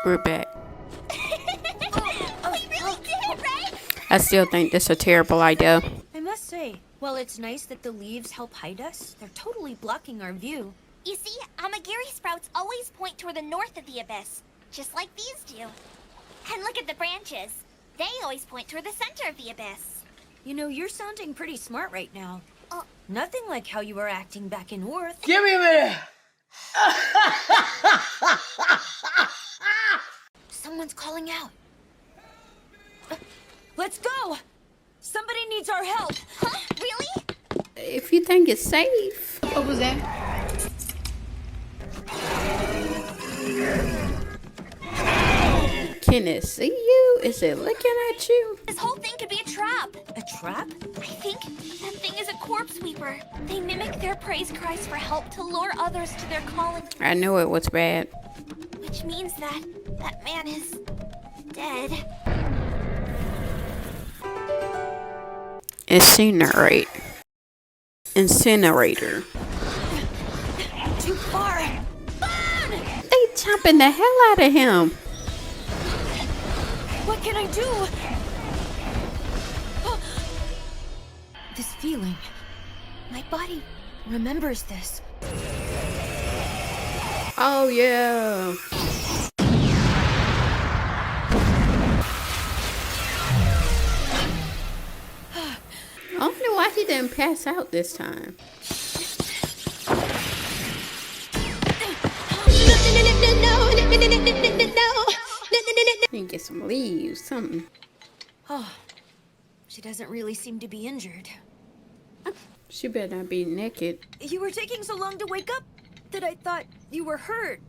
group back. We really did, right? I still think this is a terrible idea. I must say, while it's nice that the leaves help hide us, they're totally blocking our view. You see, Amagiri sprouts always point toward the north of the abyss, just like these do. And look at the branches. They always point toward the center of the abyss. You know, you're sounding pretty smart right now. Nothing like how you were acting back in North. Give me a minute! Someone's calling out. Let's go! Somebody needs our help. Huh? Really? If you think it's safe. What was that? Can it see you? Is it looking at you? This whole thing could be a trap. A trap? I think that thing is a corpse sweeper. They mimic their praise cries for help to lure others to their calling. I knew it was bad. Which means that that man is dead. Incinerate. Incinerator. Too far. Burn! They chopping the hell out of him. What can I do? This feeling. My body remembers this. Oh yeah. I don't know why he didn't pass out this time. You can get some leaves, something. Oh, she doesn't really seem to be injured. She better not be naked. You were taking so long to wake up that I thought you were hurt.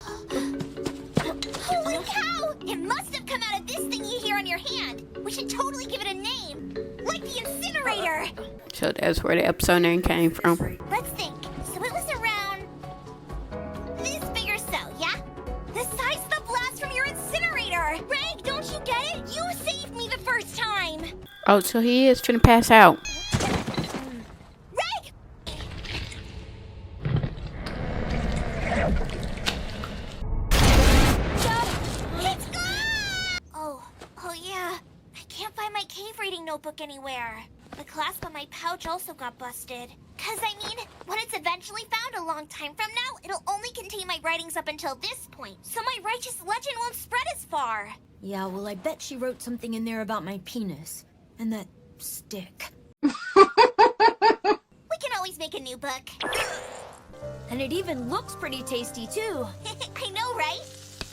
Holy cow! It must have come out of this thing you hear on your hand. We should totally give it a name. Like the incinerator. So that's where the episode name came from. Let's think. So it was around this big or so, yeah? The size of the blast from your incinerator. Reg, don't you get it? You saved me the first time. Oh, so he is finna pass out. Reg! It's gone! Oh yeah. I can't find my cave reading notebook anywhere. The clasp on my pouch also got busted. Cause I mean, when it's eventually found a long time from now, it'll only contain my writings up until this point. So my righteous legend won't spread as far. Yeah, well, I bet she wrote something in there about my penis. And that stick. We can always make a new book. And it even looks pretty tasty, too. I know, right?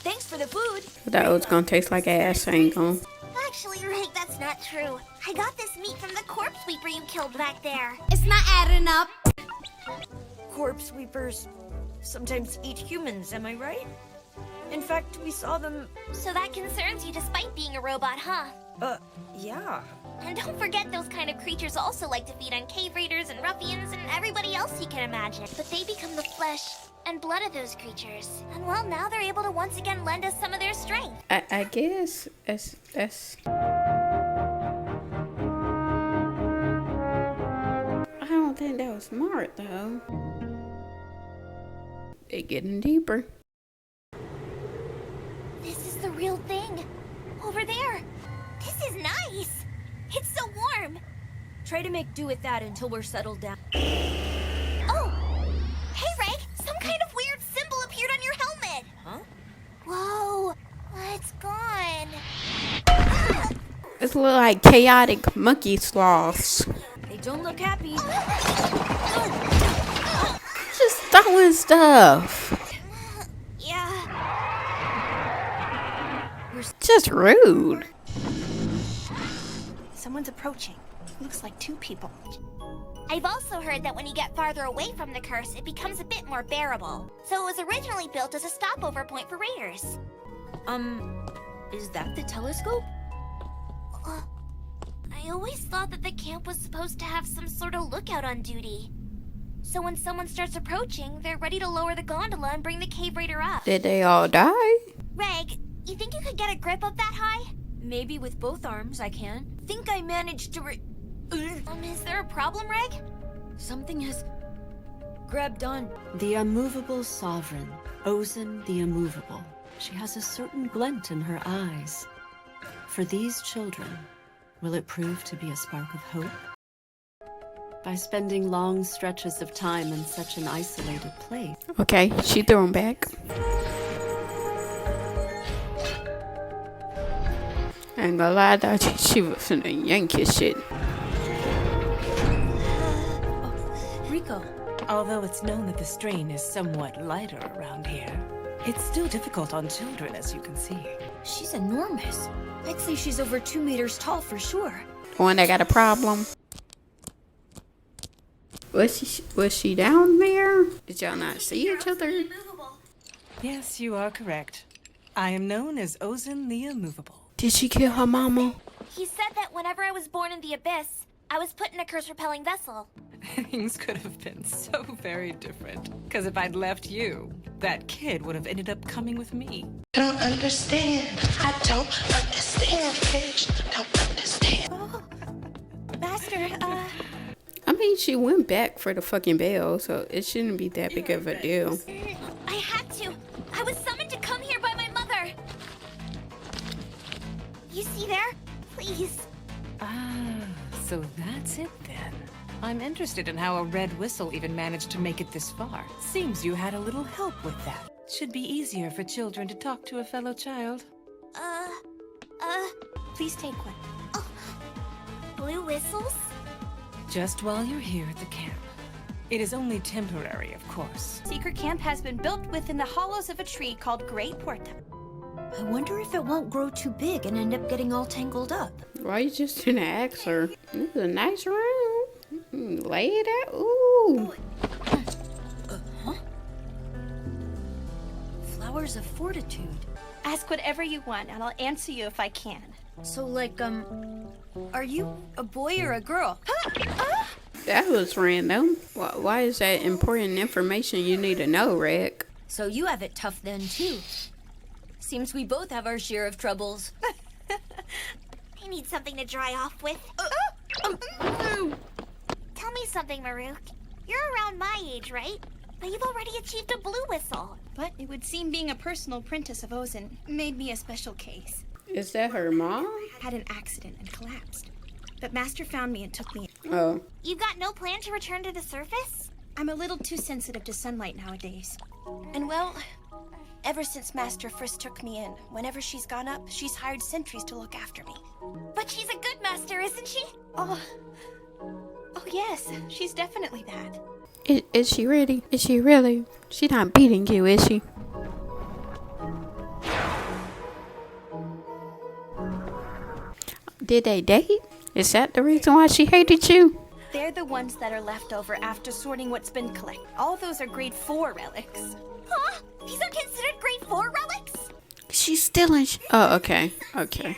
Thanks for the food. That was gonna taste like ass, I ain't gonna. Actually, Rick, that's not true. I got this meat from the corpse sweeper you killed back there. It's not adding up. Corpse sweepers sometimes eat humans, am I right? In fact, we saw them... So that concerns you despite being a robot, huh? Yeah. And don't forget those kind of creatures also like to feed on cave raiders and ruffians and everybody else you can imagine. But they become the flesh and blood of those creatures. And well, now they're able to once again lend us some of their strength. I guess that's... I don't think that was smart, though. It getting deeper. This is the real thing. Over there. This is nice. It's so warm. Try to make do with that until we're settled down. Oh! Hey, Reg! Some kind of weird symbol appeared on your helmet! Huh? Whoa! It's gone. It's a little like chaotic monkey sloths. They don't look happy. Just throwing stuff. Yeah. Just rude. Someone's approaching. Looks like two people. I've also heard that when you get farther away from the curse, it becomes a bit more bearable. So it was originally built as a stopover point for raiders. Is that the telescope? I always thought that the camp was supposed to have some sort of lookout on duty. So when someone starts approaching, they're ready to lower the gondola and bring the cave raider up. Did they all die? Reg, you think you could get a grip up that high? Maybe with both arms I can. Think I managed to Is there a problem, Reg? Something has grabbed on. The immovable sovereign, Ozen the immovable. She has a certain glint in her eyes. For these children, will it prove to be a spark of hope? By spending long stretches of time in such an isolated place. Okay, she threw him back. I ain't gonna lie, I thought she was finna yank his shit. Rico. Although it's known that the strain is somewhat lighter around here, it's still difficult on children, as you can see. She's enormous. I'd say she's over 2 meters tall for sure. One that got a problem. Was she down there? Did y'all not see each other? Yes, you are correct. I am known as Ozen the Immovable. Did she kill her mama? He said that whenever I was born in the abyss, I was put in a curse-repelling vessel. Things could have been so very different. Because if I'd left you, that kid would have ended up coming with me. I don't understand. I don't understand, bitch. Don't understand. Oh, Master, I mean, she went back for the fucking bell, so it shouldn't be that big of a deal. I had to. I was summoned to come here by my mother. You see there? Please. Ah, so that's it then. I'm interested in how a red whistle even managed to make it this far. Seems you had a little help with that. Should be easier for children to talk to a fellow child. Please take one. Blue whistles? Just while you're here at the camp. It is only temporary, of course. Secret camp has been built within the hollows of a tree called Great Porta. I wonder if it won't grow too big and end up getting all tangled up. Why you just didn't ask her? This is a nice room. Lay it out. Ooh. Flowers of fortitude. Ask whatever you want, and I'll answer you if I can. So, like, are you a boy or a girl? That was random. Why is that important information you need to know, Rick? So you have it tough then, too. Seems we both have our share of troubles. I need something to dry off with. Tell me something, Maruk. You're around my age, right? But you've already achieved a blue whistle. But it would seem being a personal apprentice of Ozen made me a special case. Is that her mom? I had an accident and collapsed. But Master found me and took me in. Oh. You've got no plan to return to the surface? I'm a little too sensitive to sunlight nowadays. And well, ever since Master first took me in, whenever she's gone up, she's hired sentries to look after me. But she's a good master, isn't she? Oh yes, she's definitely that. Is she ready? Is she really? She's not beating you, is she? Did they date? Is that the reason why she hated you? They're the ones that are left over after sorting what's been collected. All those are grade 4 relics. Huh? These are considered grade 4 relics? She's still in. Oh, okay. Okay.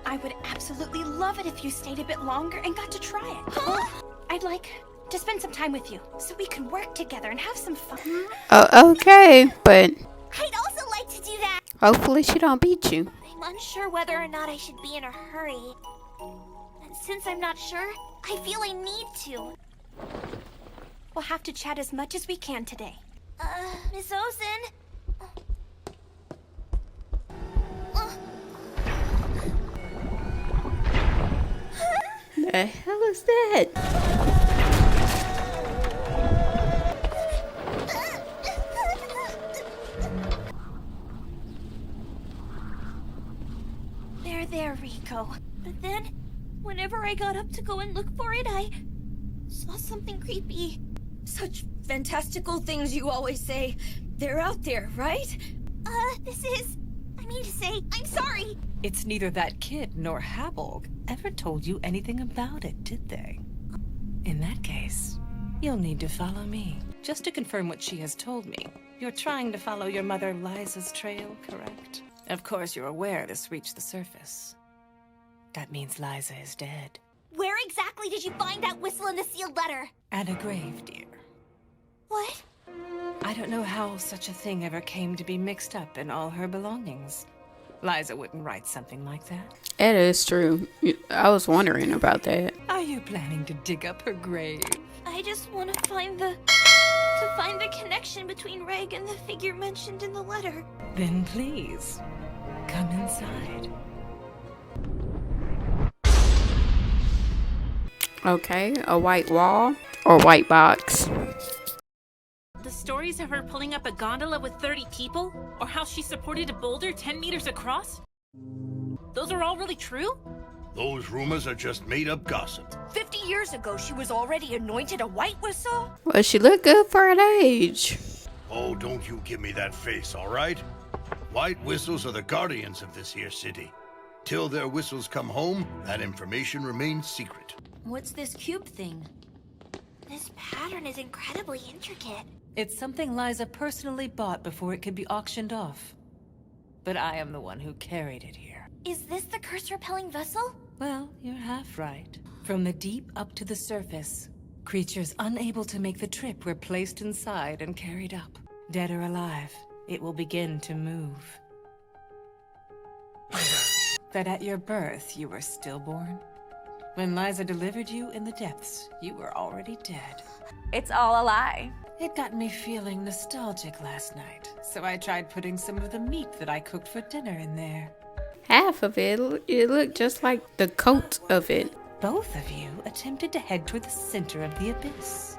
I would absolutely love it if you stayed a bit longer and got to try it. Huh? I'd like to spend some time with you so we can work together and have some fun. Oh, okay. But I'd also like to do that. hopefully she don't beat you. I'm unsure whether or not I should be in a hurry. And since I'm not sure, I feel I need to. We'll have to chat as much as we can today. Miss Ozen? The hell is that? There, Rico. But then, whenever I got up to go and look for it, I saw something creepy. Such fantastical things you always say. They're out there, right? I mean to say, I'm sorry. It's neither that kid nor Habolg ever told you anything about it, did they? In that case, you'll need to follow me. Just to confirm what she has told me, you're trying to follow your mother Liza's trail, correct? Of course you're aware this reached the surface. That means Liza is dead. Where exactly did you find that whistle in the sealed letter? At a grave, dear. What? I don't know how such a thing ever came to be mixed up in all her belongings. Liza wouldn't write something like that. It is true. I was wondering about that. Are you planning to dig up her grave? I just want to find the to find the connection between Reg and the figure mentioned in the letter. Then please, come inside. Okay, a white wall or white box. The stories of her pulling up a gondola with 30 people? Or how she supported a boulder 10 meters across? Those are all really true? Those rumors are just made-up gossip. 50 years ago, she was already anointed a white whistle? Well, she looked good for her age. Oh, don't you give me that face, all right? White whistles are the guardians of this here city. Till their whistles come home, that information remains secret. What's this cube thing? This pattern is incredibly intricate. It's something Liza personally bought before it could be auctioned off. But I am the one who carried it here. Is this the curse-repelling vessel? Well, you're half right. From the deep up to the surface, creatures unable to make the trip were placed inside and carried up. Dead or alive, it will begin to move. That at your birth, you were stillborn? When Liza delivered you in the depths, you were already dead. It's all a lie. It got me feeling nostalgic last night, so I tried putting some of the meat that I cooked for dinner in there. Half of it looked just like the coat of it. Both of you attempted to head toward the center of the abyss.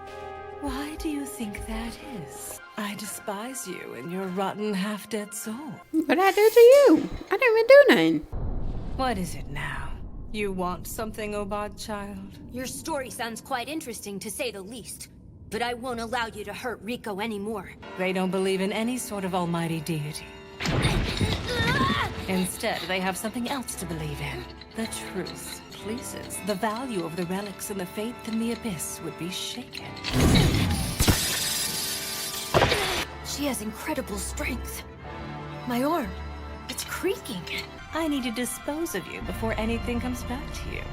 Why do you think that is? I despise you and your rotten half-dead soul. What'd I do to you? I didn't even do nothing. What is it now? You want something, oh bad child? Your story sounds quite interesting, to say the least. But I won't allow you to hurt Rico anymore. They don't believe in any sort of almighty deity. Instead, they have something else to believe in. The truth pleases. The value of the relics and the faith in the abyss would be shaken. She has incredible strength. My arm, it's creaking. I need to dispose of you before anything comes back to you.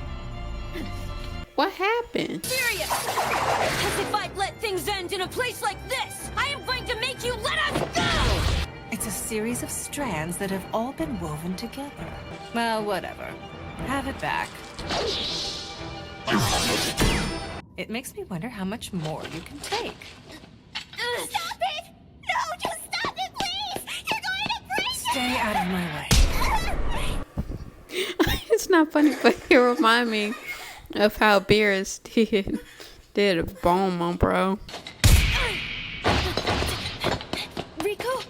What happened? Serious! As if I'd let things end in a place like this! I am going to make you let us go! It's a series of strands that have all been woven together. Well, whatever. Have it back. It makes me wonder how much more you can take. Stop it! No, just stop it, please! You're going to break it! Stay out of my way. It's not funny, but it remind me of how Beerus did a bomb on bro. Rico!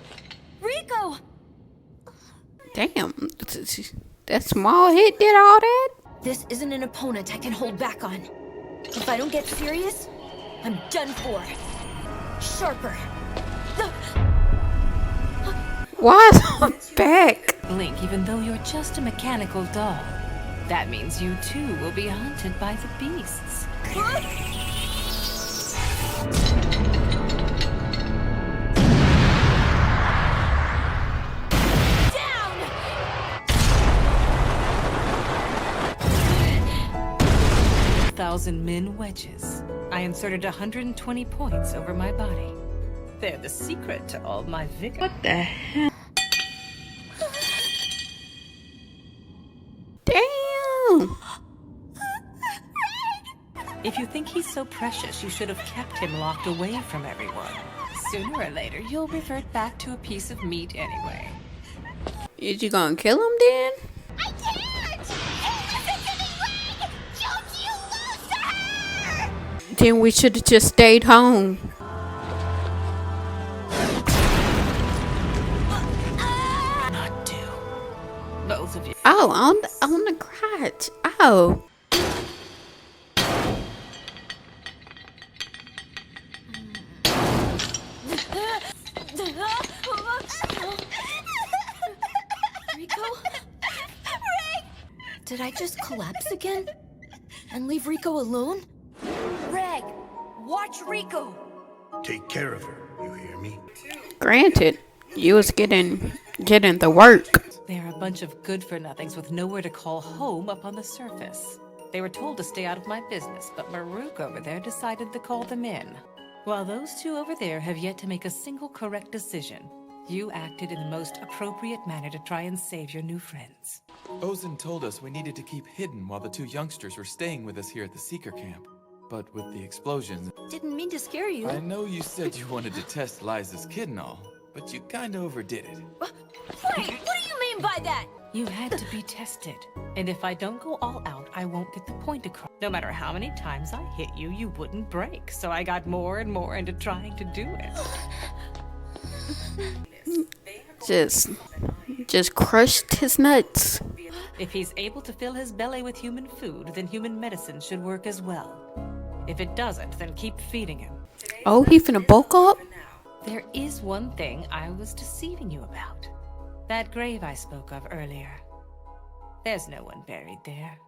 Damn, that small hit did all that? This isn't an opponent I can hold back on. If I don't get serious, I'm done for. Sharper. Why is my back? Blink, even though you're just a mechanical doll. That means you too will be hunted by the beasts. Thousand min wedges. I inserted 120 points over my body. They're the secret to all my vigor. What the hell? Damn! If you think he's so precious, you should have kept him locked away from everyone. Sooner or later, you'll revert back to a piece of meat anyway. Is you gonna kill him then? I can't! Listen to me, Reg! Don't you lose to her! Then we should have just stayed home. Not do. Both of you. Oh, on the crotch. Oh. Rico? Did I just collapse again? And leave Rico alone? Reg, watch Rico. Take care of her, you hear me? Granted, you was getting the work. They're a bunch of good-for-nothings with nowhere to call home up on the surface. They were told to stay out of my business, but Maruk over there decided to call them in. While those two over there have yet to make a single correct decision, you acted in the most appropriate manner to try and save your new friends. Ozen told us we needed to keep hidden while the two youngsters were staying with us here at the Seeker camp. but with the explosions... Didn't mean to scare you. I know you said you wanted to test Liza's kid and all, but you kinda overdid it. Wait, what do you mean by that? You had to be tested. And if I don't go all out, I won't get the point across. No matter how many times I hit you, you wouldn't break. So I got more and more into trying to do it. Just crushed his nuts. If he's able to fill his belly with human food, then human medicine should work as well. If it doesn't, then keep feeding him. Oh, he finna bulk up? There is one thing I was deceiving you about. That grave I spoke of earlier. There's no one buried there.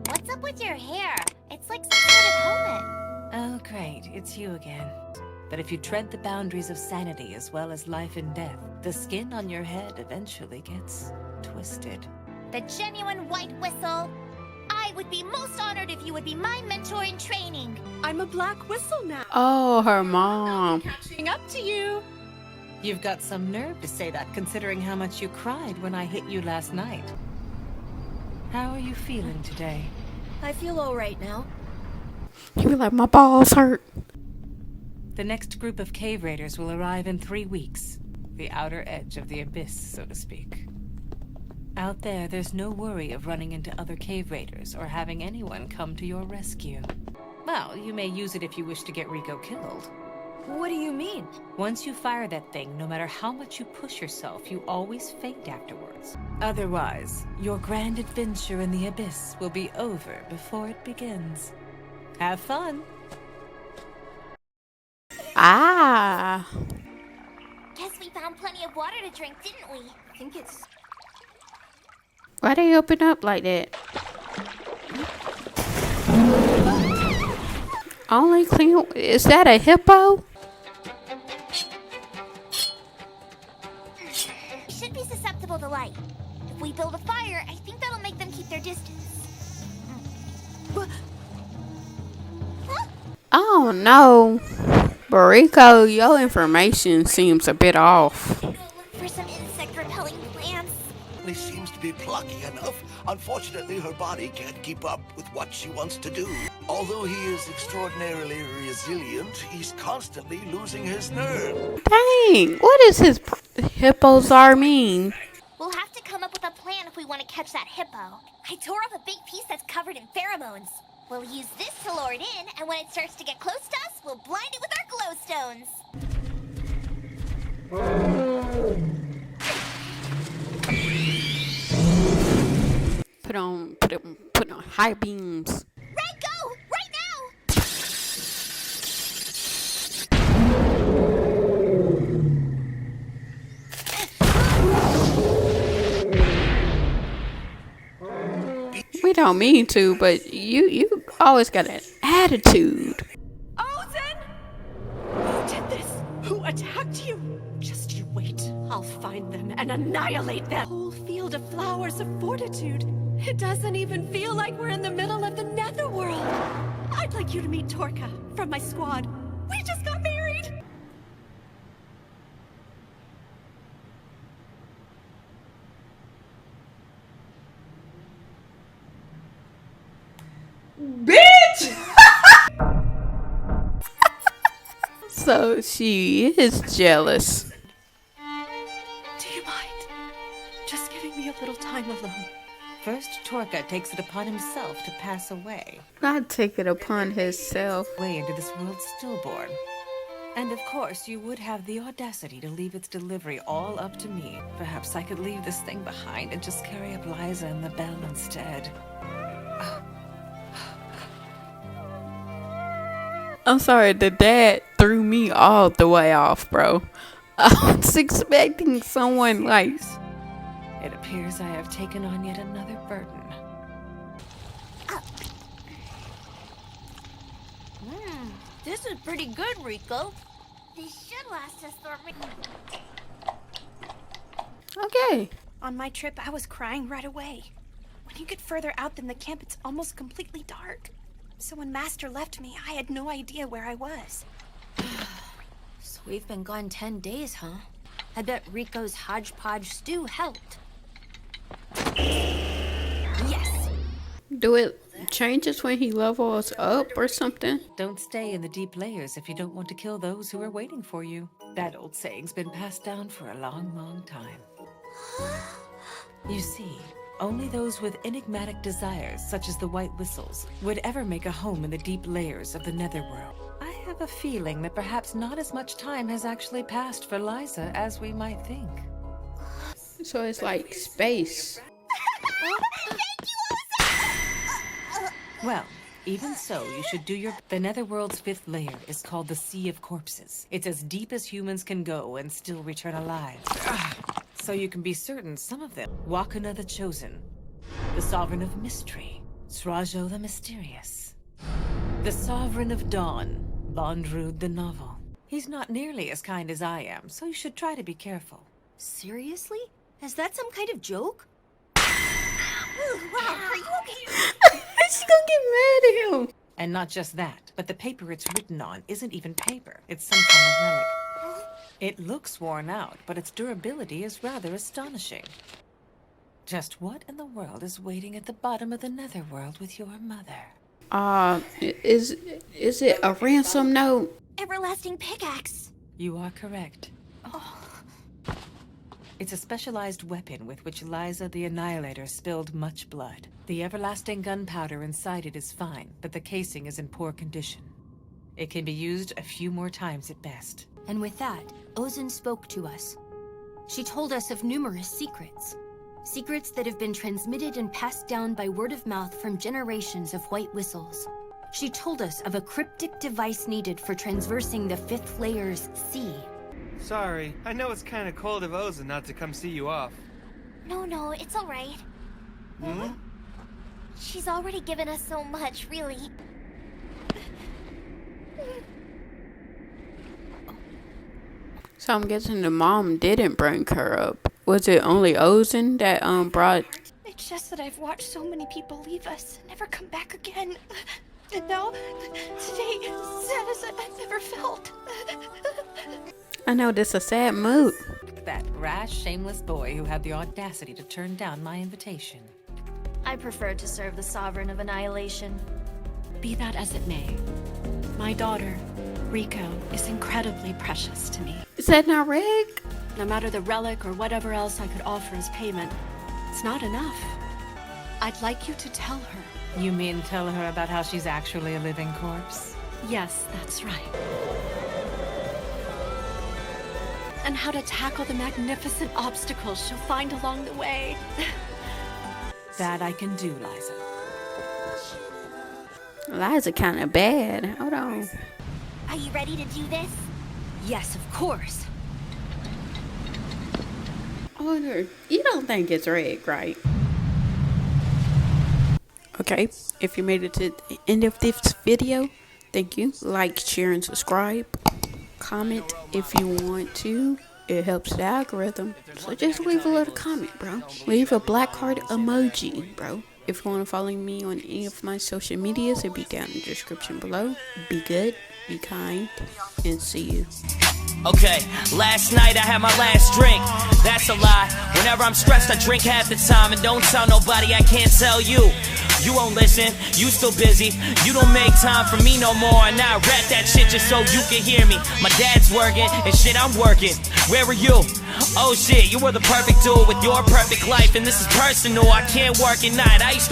What's up with your hair? It's like some sort of helmet. Oh, great. It's you again. But if you tread the boundaries of sanity as well as life and death, the skin on your head eventually gets twisted. The genuine white whistle. I would be most honored if you would be my mentor in training. I'm a black whistle now. Oh, her mom. Catching up to you. You've got some nerve to say that, considering how much you cried when I hit you last night. How are you feeling today? I feel all right now. You be like, my balls hurt. The next group of cave raiders will arrive in 3 weeks. The outer edge of the abyss, so to speak. Out there's no worry of running into other cave raiders or having anyone come to your rescue. Well, you may use it if you wish to get Rico killed. What do you mean? Once you fire that thing, no matter how much you push yourself, you always faint afterwards. Otherwise, your grand adventure in the abyss will be over before it begins. Have fun! Ah. Guess we found plenty of water to drink, didn't we? I think it's... Why they open up like that? Only clean... Is that a hippo? Should be susceptible to light. If we build a fire, I think that'll make them keep their distance. Oh no. Rico, your information seems a bit off. Look for some insect-repelling plants. She seems to be plucky enough. Unfortunately, her body can't keep up with what she wants to do. Although he is extraordinarily resilient, he's constantly losing his nerve. Dang, what does his hippozar mean? We'll have to come up with a plan if we want to catch that hippo. I tore off a big piece that's covered in pheromones. We'll use this to lure it in, and when it starts to get close to us, we'll blind it with our glowstones. Put on high beams. Red, go! Right now! We don't mean to, but you always got an attitude. Ozen! Who did this? Who attacked you? Just you wait. I'll find them and annihilate them. Whole field of flowers of fortitude. It doesn't even feel like we're in the middle of the netherworld. I'd like you to meet Torka from my squad. We just got married. Bitch! So she is jealous. Do you mind just giving me a little time alone? First, Torka takes it upon himself to pass away. Not take it upon himself. Way into this world stillborn. And of course, you would have the audacity to leave its delivery all up to me. Perhaps I could leave this thing behind and just carry up Liza and the bell instead. I'm sorry, the dad threw me all the way off, bro. I was expecting someone like... It appears I have taken on yet another burden. This is pretty good, Rico. This should last us through. Okay. On my trip, I was crying right away. When you get further out than the camp, it's almost completely dark. So when Master left me, I had no idea where I was. So we've been gone 10 days, huh? I bet Rico's hodgepodge stew helped. Yes! Do it changes when he levels up or something? Don't stay in the deep layers if you don't want to kill those who are waiting for you. That old saying's been passed down for a long, long time. You see, only those with enigmatic desires, such as the White Whistles, would ever make a home in the deep layers of the Netherworld. I have a feeling that perhaps not as much time has actually passed for Liza as we might think. So it's like space. Well, even so, you should do your... The Netherworld's 5th layer is called the Sea of Corpses. It's as deep as humans can go and still return alive. So you can be certain some of them. Wakuna the Chosen, the Sovereign of Mystery, Srajo the Mysterious, the Sovereign of Dawn, Bondrud the Novel. He's not nearly as kind as I am, so you should try to be careful. Seriously? Is that some kind of joke? Wow, are you okay? She's gonna get mad at him. And not just that, but the paper it's written on isn't even paper. It's some form of relic. It looks worn out, but its durability is rather astonishing. Just what in the world is waiting at the bottom of the Netherworld with your mother? Is it a ransom note? Everlasting pickaxe. You are correct. It's a specialized weapon with which Liza the Annihilator spilled much blood. The everlasting gunpowder inside it is fine, but the casing is in poor condition. It can be used a few more times at best. And with that, Ozen spoke to us. She told us of numerous secrets. Secrets that have been transmitted and passed down by word of mouth from generations of White Whistles. She told us of a cryptic device needed for transversing the 5th layer's sea. Sorry, I know it's kind of cold of Ozen not to come see you off. No, it's all right. She's already given us so much, really. So I'm guessing the mom didn't bring her up. Was it only Ozen that brought... It's just that I've watched so many people leave us and never come back again. And now, today, sad as I've never felt. I know this is a sad mood. That rash, shameless boy who had the audacity to turn down my invitation. I prefer to serve the Sovereign of Annihilation. Be that as it may, my daughter, Rico, is incredibly precious to me. Is that not Rick? No matter the relic or whatever else I could offer as payment, it's not enough. I'd like you to tell her. You mean tell her about how she's actually a living corpse? Yes, that's right. And how to tackle the magnificent obstacles she'll find along the way. That I can do, Liza. Liza kind of bad. Hold on. Are you ready to do this? Yes, of course. Order. You don't think it's Rick, right? Okay, if you made it to the end of this video, thank you. Like, share, and subscribe. Comment if you want to. It helps the algorithm. So just leave a little comment, bro. Leave a black heart emoji, bro. If you want to follow me on any of my social medias, it'll be down in the description below. Be good, be kind, and see you. Okay, last night I had my last drink. That's a lie. Whenever I'm stressed, I drink half the time. And don't tell nobody, I can't tell you. You won't listen, you still busy. You don't make time for me no more. And now I rap that shit just so you can hear me. My dad's working, and shit, I'm working. Where were you? Oh shit, you were the perfect dude with your perfect life. And this is personal, I can't work at night. I used to